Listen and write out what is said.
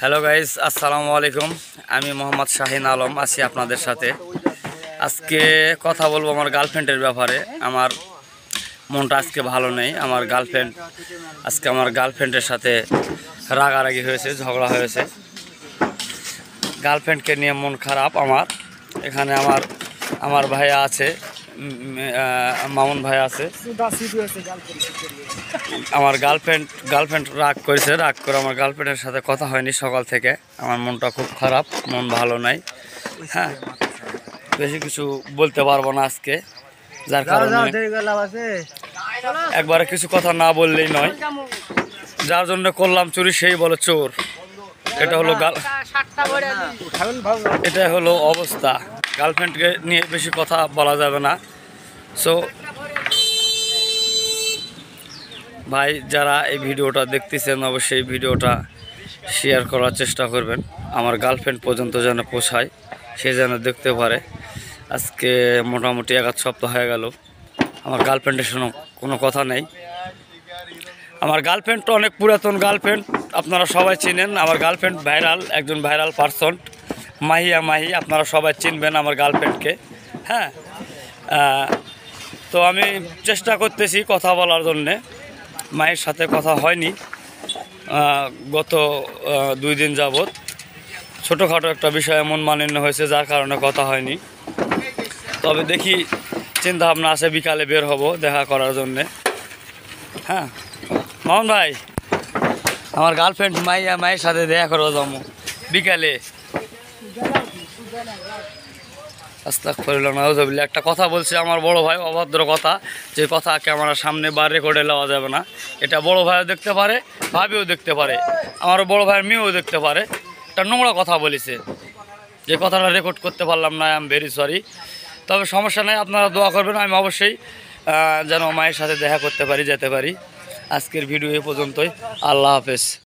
Hello guys, আসসালামু আলাইকুম। আমি মোহাম্মদ শাহিন আলম আছি আপনাদের সাথে। আজকে কথা বলবো আমার গার্লফ্রেন্ডের ব্যাপারে। আমার মনটা আজকে ভালো নেই। আমার গার্লফ্রেন্ডের সাথে রাগারাগি হয়েছে, ঝগড়া হয়েছে। গার্লফ্রেন্ডকে নিয়ে মন খারাপ আমার। এখানে আমার ভাইয়া আছে, মামুন ভাই আছে। আমার গার্লফ্রেন্ড রাগ করে আমার গার্লফ্রেন্ডের সাথে কথা হয়নি সকাল থেকে। আমার মনটা খুব খারাপ, মন ভালো নাই। হ্যাঁ, বেশি কিছু বলতে পারবো না আজকে, যার কারণে একবারে কিছু কথা না বললেই নয়। যার জন্য করলাম চুরি সেই বলে চোর। এটা হলো অবস্থা। গার্লফ্রেন্ডকে নিয়ে বেশি কথা বলা যাবে না। সো ভাই, যারা এই ভিডিওটা দেখতেছেন অবশ্যই ভিডিওটা শেয়ার করার চেষ্টা করবেন। আমার গার্লফ্রেন্ড পর্যন্ত যেন পৌঁছায়, সে যেন দেখতে পারে। আজকে মোটামুটি 1 সপ্তাহ হয়ে গেল, আমার গার্লফ্রেন্ডের সঙ্গে কোনো কথা নেই। আমার গার্লফ্রেন্ড তো অনেক পুরাতন গার্লফ্রেন্ড, আপনারা সবাই চিনেন। আমার গার্লফ্রেন্ড একজন ভাইরাল পারসন, মাহি। আপনারা সবাই চিনবেন আমার গার্লফ্রেন্ডকে। হ্যাঁ, তো আমি চেষ্টা করতেছি কথা বলার জন্যে। মায়ের সাথে কথা হয়নি গত 2 দিন যাবৎ। ছোটোখাটো একটা বিষয়ে মন মালিন্য হয়েছে, যার কারণে কথা হয়নি। তবে দেখি, চিন্তা ভাবনা আছে বিকালে বের হব দেখা করার জন্যে। হ্যাঁ মামুন ভাই, আমার গার্লফ্রেন্ড মায়ের সাথে দেখা করবো যাবো বিকালে। আস্তাগফিরুল্লাহ। একটা কথা বলছে আমার বড় ভাই, অভদ্র কথা, যে কথা ক্যামেরার সামনে বা রেকর্ডে নেওয়া যাবে না। এটা বড় ভাইও দেখতে পারে, ভাবিও দেখতে পারে, আমার বড় ভাইয়ের মেয়েও দেখতে পারে। একটা নোংরা কথা বলেছে, যে কথাটা রেকর্ড করতে পারলাম না। I am very sorry. তবে সমস্যা নেই, আপনারা দোয়া করবেন আমি অবশ্যই যেন মায়ের সাথে দেখা করতে পারি, যেতে পারি। আজকের ভিডিও এ পর্যন্তই। আল্লাহ হাফেজ।